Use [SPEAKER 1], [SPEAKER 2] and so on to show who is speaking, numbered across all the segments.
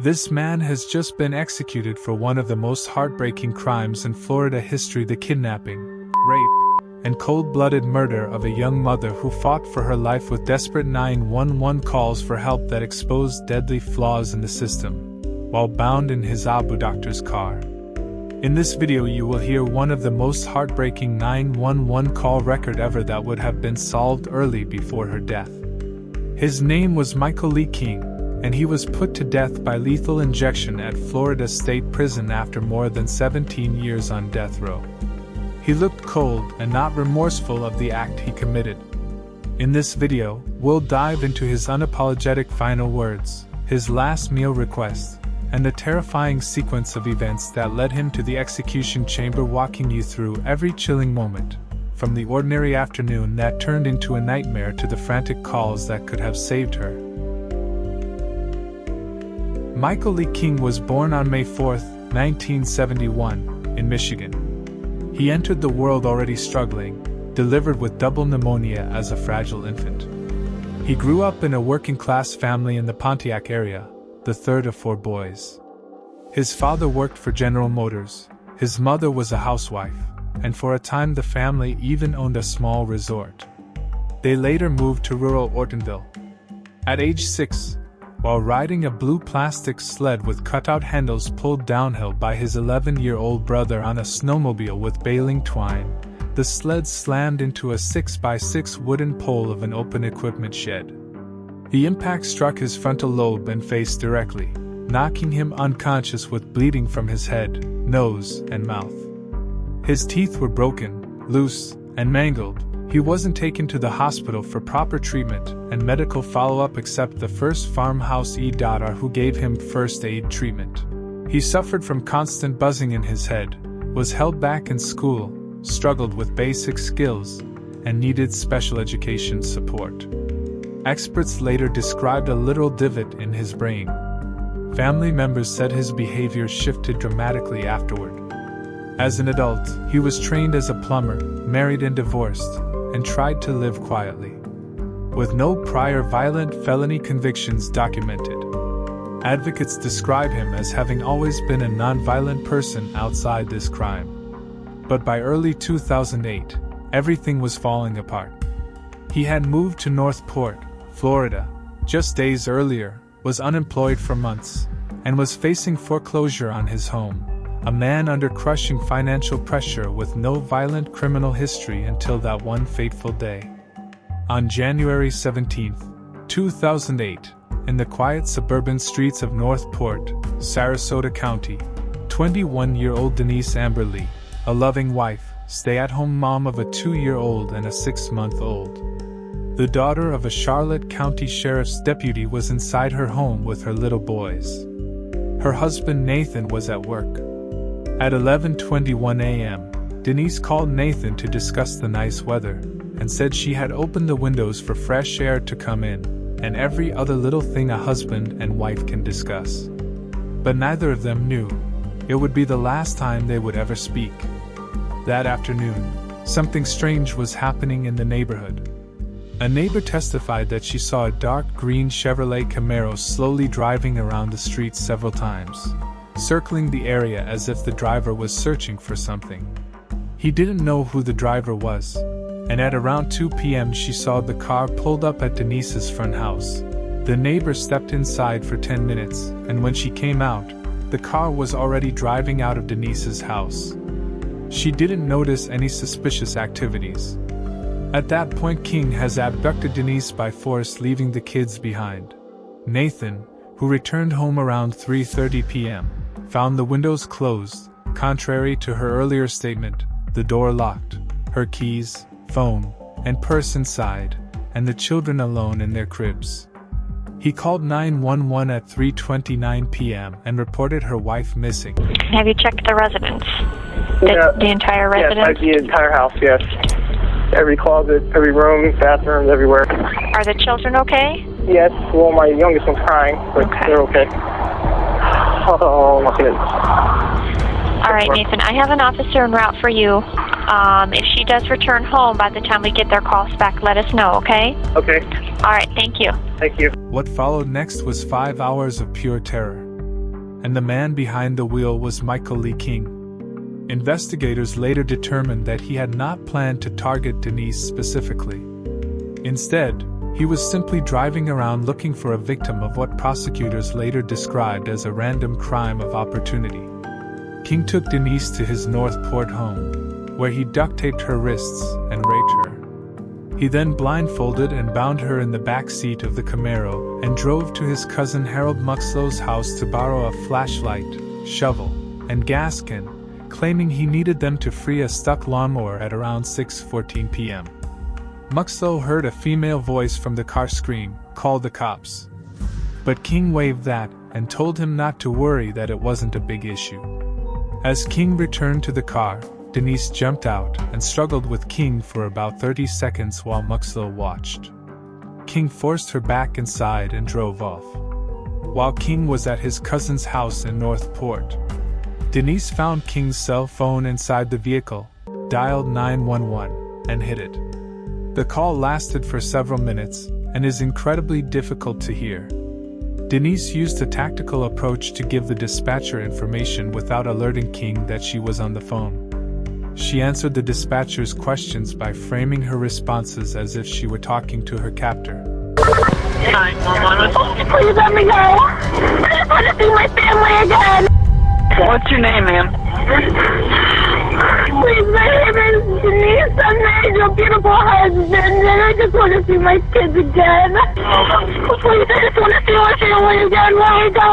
[SPEAKER 1] This man has just been executed for one of the most heartbreaking crimes in Florida history: the kidnapping, rape, and cold-blooded murder of a young mother who fought for her life with desperate 911 calls for help that exposed deadly flaws in the system, while bound in his Abu doctor's car. In this video you will hear one of the most heartbreaking 911 call record ever that would have been solved early before her death. His name was Michael Lee King, and he was put to death by lethal injection at Florida State Prison after more than 17 years on death row. He looked cold and not remorseful of the act he committed. In this video, we'll dive into his unapologetic final words, his last meal request, and the terrifying sequence of events that led him to the execution chamber, walking you through every chilling moment, from the ordinary afternoon that turned into a nightmare to the frantic calls that could have saved her. Michael Lee King was born on May 4, 1971, in Michigan. He entered the world already struggling, delivered with double pneumonia as a fragile infant. He grew up in a working-class family in the Pontiac area, the third of 4 boys. His father worked for General Motors, his mother was a housewife, and for a time the family even owned a small resort. They later moved to rural Ortonville. At age 6, while riding a blue plastic sled with cutout handles pulled downhill by his 11-year-old brother on a snowmobile with baling twine, the sled slammed into a 6x6 wooden pole of an open equipment shed. The impact struck his frontal lobe and face directly, knocking him unconscious with bleeding from his head, nose, and mouth. His teeth were broken, loose, and mangled. He wasn't taken to the hospital for proper treatment and medical follow-up except the first farmhouse doctor who gave him first aid treatment. He suffered from constant buzzing in his head, was held back in school, struggled with basic skills, and needed special education support. Experts later described a literal divot in his brain. Family members said his behavior shifted dramatically afterward. As an adult, he was trained as a plumber, married and divorced, and tried to live quietly. With no prior violent felony convictions documented. Advocates describe him as having always been a non-violent person outside this crime. But by early 2008, everything was falling apart. He had moved to Northport, Florida, just days earlier, was unemployed for months, and was facing foreclosure on his home. A man under crushing financial pressure with no violent criminal history until that one fateful day. On January 17, 2008, in the quiet suburban streets of Northport, Sarasota County, 21-year-old Denise Amber Lee, a loving wife, stay-at-home mom of a 2-year-old and a 6-month-old. The daughter of a Charlotte County Sheriff's deputy was inside her home with her little boys. Her husband Nathan was at work. At 11:21 a.m., Denise called Nathan to discuss the nice weather, and said she had opened the windows for fresh air to come in, and every other little thing a husband and wife can discuss. But neither of them knew it would be the last time they would ever speak. That afternoon, something strange was happening in the neighborhood. A neighbor testified that she saw a dark green Chevrolet Camaro slowly driving around the street several times, circling the area as if the driver was searching for something. He didn't know who the driver was, and at around 2 p.m. she saw the car pulled up at Denise's front house. The neighbor stepped inside for 10 minutes, and when she came out, the car was already driving out of Denise's house. She didn't notice any suspicious activities. At that point, King has abducted Denise by force, leaving the kids behind. Nathan, who returned home around 3:30 p.m., found the windows closed. Contrary to her earlier statement, the door locked, her keys, phone, and purse inside, and the children alone in their cribs. He called 911 at 3:29 p.m. and reported her wife missing.
[SPEAKER 2] Have you checked the residence?
[SPEAKER 3] Yeah.
[SPEAKER 2] The entire residence?
[SPEAKER 3] Yes, the entire house, yes. Every closet, every room, bathrooms, everywhere.
[SPEAKER 2] Are the children okay?
[SPEAKER 3] Yes, well, my youngest one's crying, but they're okay. Oh, my goodness.
[SPEAKER 2] All right, Nathan, I have an officer en route for you. If she does return home by the time we get their calls back, let us know, okay?
[SPEAKER 3] Okay.
[SPEAKER 2] All right, thank you.
[SPEAKER 3] Thank you.
[SPEAKER 1] What followed next was 5 hours of pure terror. and the man behind the wheel was Michael Lee King. Investigators later determined that he had not planned to target Denise specifically. Instead, he was simply driving around looking for a victim of what prosecutors later described as a random crime of opportunity. King took Denise to his Northport home, where he duct-taped her wrists and raped her. He then blindfolded and bound her in the back seat of the Camaro and drove to his cousin Harold Muxlow's house to borrow a flashlight, shovel, and gas can, claiming he needed them to free a stuck lawnmower at around 6:14 p.m. Muxlow heard a female voice from the car scream, "Call the cops." But King waved that and told him not to worry, that it wasn't a big issue. As King returned to the car, Denise jumped out and struggled with King for about 30 seconds while Muxlow watched. King forced her back inside and drove off. While King was at his cousin's house in Northport, Denise found King's cell phone inside the vehicle, dialed 911, and hid it. The call lasted for several minutes and is incredibly difficult to hear. Denise used a tactical approach to give the dispatcher information without alerting King that she was on the phone. She answered the dispatcher's questions by framing her responses as if she were talking to her captor.
[SPEAKER 4] 911. Please let me go. I just want to see my family again.
[SPEAKER 5] What's your name, ma'am?
[SPEAKER 4] Please, my name is Denise. I'm married to a beautiful husband, and I just want to see my kids again. Please, I just want to see my family again. Let me go.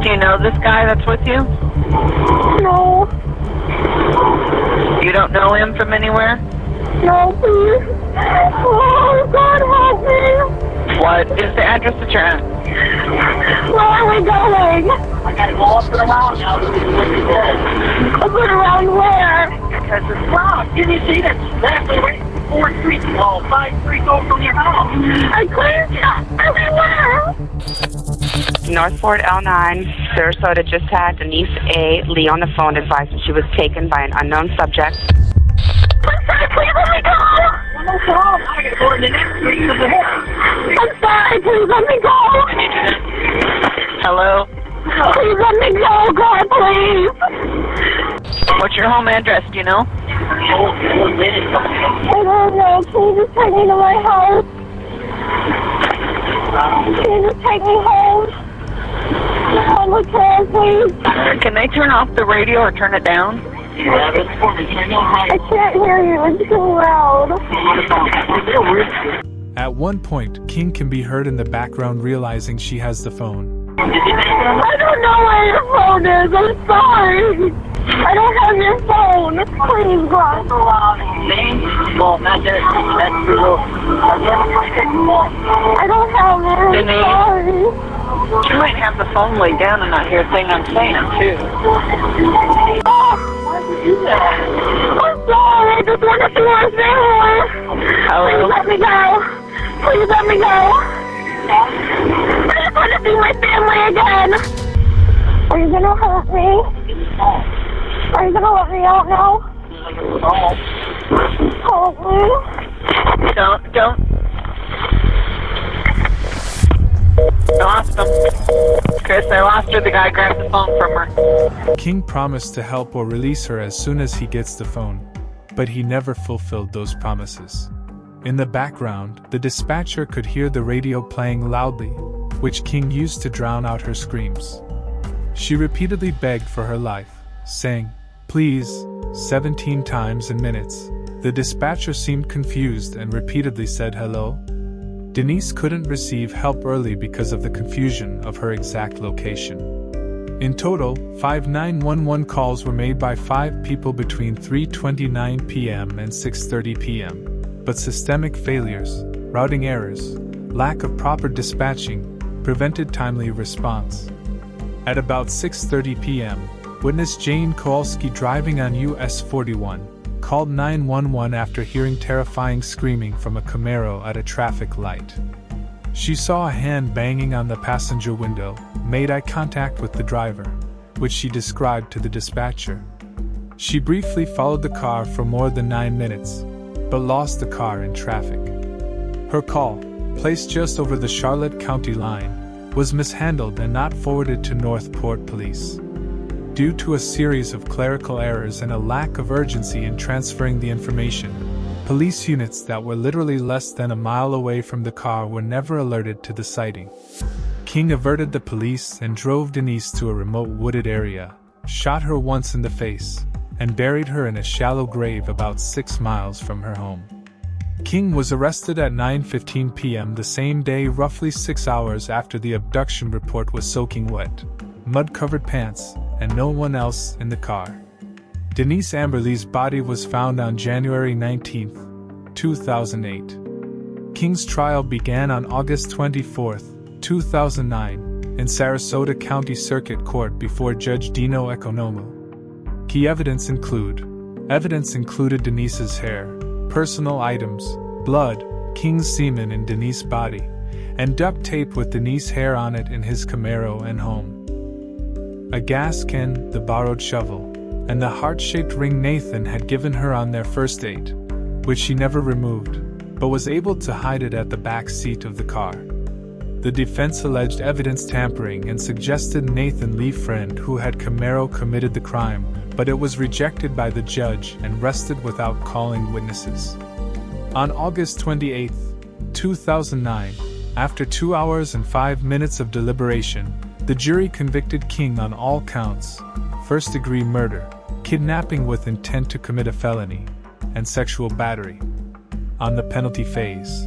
[SPEAKER 5] Do you know this guy that's with you?
[SPEAKER 4] No.
[SPEAKER 5] You don't know him from anywhere?
[SPEAKER 4] No, please. Oh, God, help me.
[SPEAKER 5] What is the address that you're at?
[SPEAKER 4] Where are we going? I gotta go up and around now. Up and around where?
[SPEAKER 6] Because it's wrong. Didn't you see that? Exactly right. 4 streets, 5 streets over from your house.
[SPEAKER 4] I couldn't stop everywhere.
[SPEAKER 7] Northport L9, Sarasota just had Denise A. Lee on the phone advised that she was taken by an unknown subject.
[SPEAKER 4] I'm sorry, please let me go.
[SPEAKER 6] No problem. I gotta go to the next street to the head.
[SPEAKER 4] I'm sorry, please let me go.
[SPEAKER 5] Hello?
[SPEAKER 4] Please let me go, God, please.
[SPEAKER 5] What's your home address, do you know?
[SPEAKER 4] I don't know. Can you just take me to my house? Can you just take me home? I'm okay, please.
[SPEAKER 5] Can they turn off the radio or turn it down?
[SPEAKER 4] I can't hear you. It's too loud.
[SPEAKER 1] At one point, King can be heard in the background realizing she has the phone.
[SPEAKER 4] I don't know where your phone is. I'm sorry. I don't have your phone. Please, God.
[SPEAKER 6] Well, that's true.
[SPEAKER 4] I don't have it. I'm
[SPEAKER 5] Denise.
[SPEAKER 4] sorry.
[SPEAKER 5] You might have the phone laid down and not hear a thing I'm saying, too.
[SPEAKER 4] I'm sorry. I just want to see my family.
[SPEAKER 5] Hello?
[SPEAKER 4] Please let me go. Please let me go. I just want to see my family again. Are you gonna hurt me? Are you gonna let me out now? Help me.
[SPEAKER 5] Don't. I lost him. Chris, I lost her. The guy grabbed the phone from her.
[SPEAKER 1] King promised to help or release her as soon as he gets the phone, but he never fulfilled those promises. In the background, the dispatcher could hear the radio playing loudly, which King used to drown out her screams. She repeatedly begged for her life, saying, "Please," 17 times in minutes. The dispatcher seemed confused and repeatedly said hello. Denise couldn't receive help early because of the confusion of her exact location. In total, 5 911 calls were made by 5 people between 3:29 p.m. and 6:30 p.m., but systemic failures, routing errors, lack of proper dispatching, prevented timely response. At about 6:30 p.m., witness Jane Kowalski driving on US 41 called 911 after hearing terrifying screaming from a Camaro at a traffic light. She saw a hand banging on the passenger window, made eye contact with the driver, which she described to the dispatcher. She briefly followed the car for more than 9 minutes, but lost the car in traffic. Her call, placed just over the Charlotte County line, was mishandled and not forwarded to Northport Police. Due to a series of clerical errors and a lack of urgency in transferring the information, police units that were literally less than a mile away from the car were never alerted to the sighting. King averted the police and drove Denise to a remote wooded area, shot her once in the face, and buried her in a shallow grave about 6 miles from her home. King was arrested at 9:15 p.m. the same day, roughly 6 hours after the abduction report was soaking wet, mud-covered pants, and no one else in the car. Denise Amber Lee's body was found on January 19, 2008. King's trial began on August 24, 2009, in Sarasota County Circuit Court before Judge Dino Economo. Key evidence included Denise's hair, personal items, blood, King's semen in Denise's body, and duct tape with Denise's hair on it in his Camaro and home. A gas can, the borrowed shovel, and the heart-shaped ring Nathan had given her on their first date, which she never removed, but was able to hide it at the back seat of the car. The defense alleged evidence tampering and suggested Nathan Lee, friend who had Camaro, committed the crime, but it was rejected by the judge and rested without calling witnesses. On August 28, 2009, after 2 hours and 5 minutes of deliberation, the jury convicted King on all counts: first-degree murder, kidnapping with intent to commit a felony, and sexual battery. On the penalty phase,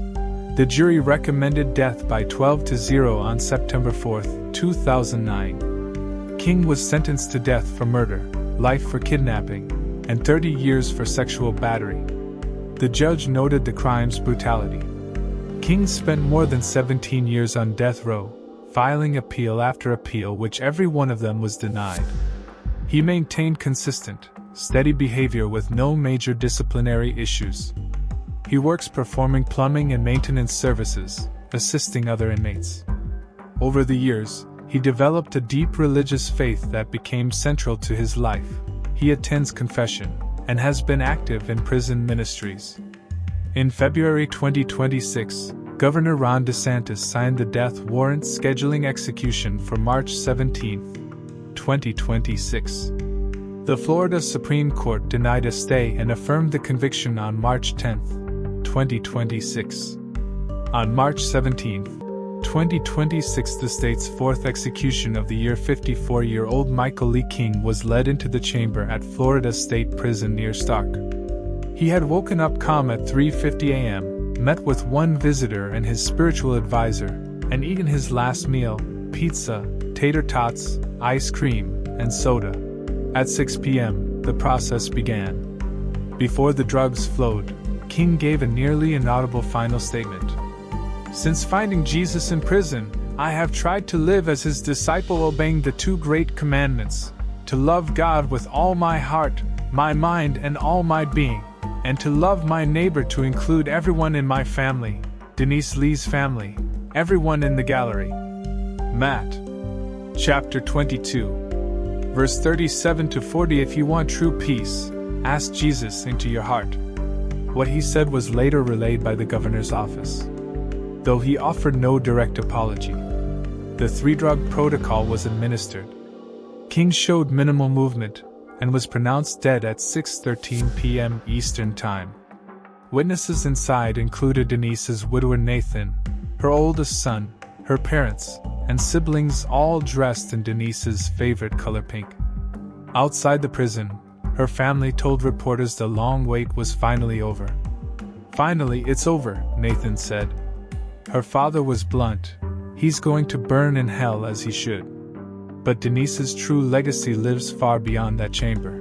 [SPEAKER 1] the jury recommended death by 12-0 on September 4, 2009. King was sentenced to death for murder, life for kidnapping, and 30 years for sexual battery. The judge noted the crime's brutality. King spent more than 17 years on death row, filing appeal after appeal, which every one of them was denied. He maintained consistent, steady behavior with no major disciplinary issues. He works performing plumbing and maintenance services, assisting other inmates. Over the years, he developed a deep religious faith that became central to his life. He attends confession and has been active in prison ministries. In February 2026, Governor Ron DeSantis signed the death warrant scheduling execution for March 17, 2026. The Florida Supreme Court denied a stay and affirmed the conviction on March 10, 2026. On March 17, 2026, the state's fourth execution of the year, 54-year-old Michael Lee King was led into the chamber at Florida State Prison near Stark. He had woken up calm at 3:50 a.m., met with one visitor and his spiritual advisor, and eaten his last meal: pizza, tater tots, ice cream, and soda. At 6 p.m., the process began. Before the drugs flowed, King gave a nearly inaudible final statement. "Since finding Jesus in prison, I have tried to live as his disciple, obeying the two great commandments: to love God with all my heart, my mind, and all my being, and to love my neighbor, to include everyone in my family, Denise Lee's family, everyone in the gallery." Matt. Chapter 22. Verse 37-40. If you want true peace, ask Jesus into your heart. What he said was later relayed by the governor's office. Though he offered no direct apology, the 3-drug protocol was administered. King showed minimal movement and was pronounced dead at 6:13 p.m. Eastern Time. Witnesses inside included Denise's widower Nathan, her oldest son, her parents, and siblings, all dressed in Denise's favorite color, pink. Outside the prison, her family told reporters the long wait was finally over. "Finally, it's over," Nathan said. Her father was blunt: "He's going to burn in hell, as he should." But Denise's true legacy lives far beyond that chamber.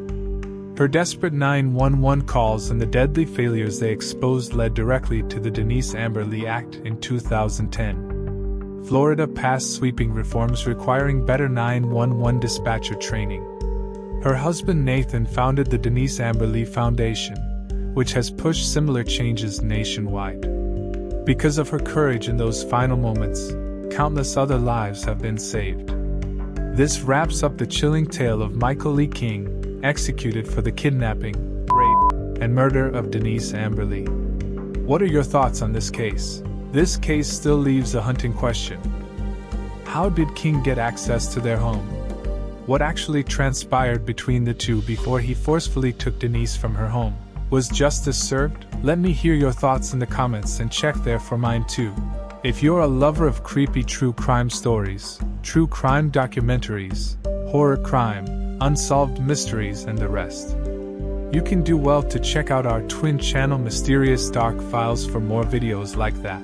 [SPEAKER 1] Her desperate 911 calls and the deadly failures they exposed led directly to the Denise Amber Lee Act in 2010. Florida passed sweeping reforms requiring better 911 dispatcher training. Her husband Nathan founded the Denise Amber Lee Foundation, which has pushed similar changes nationwide. Because of her courage in those final moments, countless other lives have been saved. This wraps up the chilling tale of Michael Lee King, executed for the kidnapping, rape, and murder of Denise Amber Lee. What are your thoughts on this case? This case still leaves a haunting question. How did King get access to their home? What actually transpired between the two before he forcefully took Denise from her home? Was justice served? Let me hear your thoughts in the comments and check there for mine too. If you're a lover of creepy true crime stories, true crime documentaries, horror crime, unsolved mysteries and the rest, you can do well to check out our twin channel Mysterious Dark Files for more videos like that.